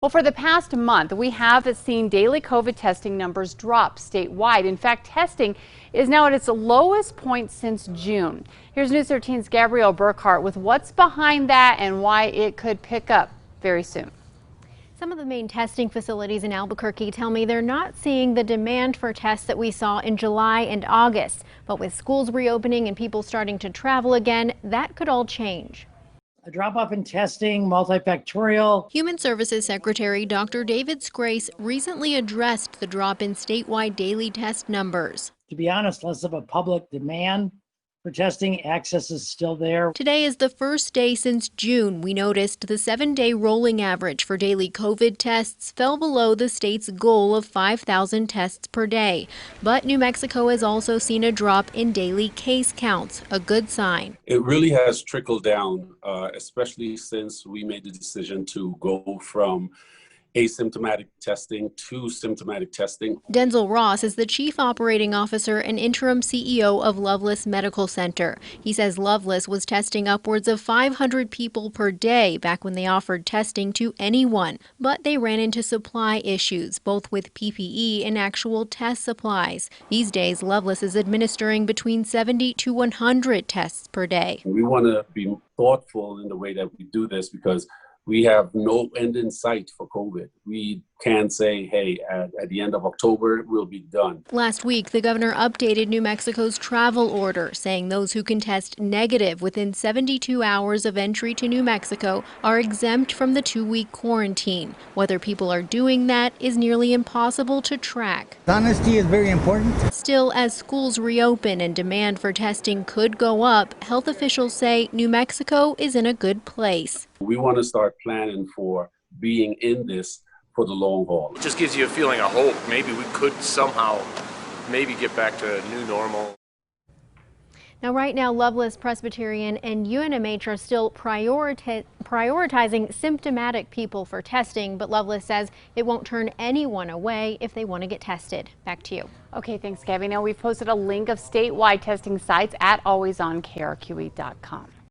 Well, for the past month, we have seen daily COVID testing numbers drop statewide. In fact, testing is now at its lowest point since June. Here's News 13's Gabrielle Burkhart with what's behind that and why it could pick up very soon. Some of the main testing facilities in Albuquerque tell me they're not seeing the demand for tests that we saw in July and August. But with schools reopening and people starting to travel again, that could all change. A drop-off in testing, multifactorial. Human Services Secretary Dr. David Scrace recently addressed the drop in statewide daily test numbers. To be honest, less of a public demand for testing. Access is still there. Today is the first day since June we noticed the 7-day rolling average for daily COVID tests fell below the state's goal of 5,000 tests per day. But New Mexico has also seen a drop in daily case counts, a good sign. It really has trickled down, especially since we made the decision to go from asymptomatic testing to symptomatic testing. Denzel Ross is the Chief Operating Officer and Interim CEO of Loveless Medical Center. He says Loveless was testing upwards of 500 people per day back when they offered testing to anyone. But they ran into supply issues, both with PPE and actual test supplies. These days, Loveless is administering between 70 to 100 tests per day. We want to be thoughtful in the way that we do this because we have no end in sight for COVID. We can't say, hey, at the end of October, we'll be done. Last week, the governor updated New Mexico's travel order, saying those who can test negative within 72 hours of entry to New Mexico are exempt from the 2-week quarantine. Whether people are doing that is nearly impossible to track. Honesty is very important. Still, as schools reopen and demand for testing could go up, health officials say New Mexico is in a good place. We want to start planning for being in this for the long haul. It just gives you a feeling of hope. Maybe we could somehow get back to a new normal. Now, right now, Loveless Presbyterian and UNMH are still prioritizing symptomatic people for testing, but Loveless says it won't turn anyone away if they want to get tested. Back to you. Okay, thanks, Gabby. Now, we've posted a link of statewide testing sites at alwaysonkrqe.com.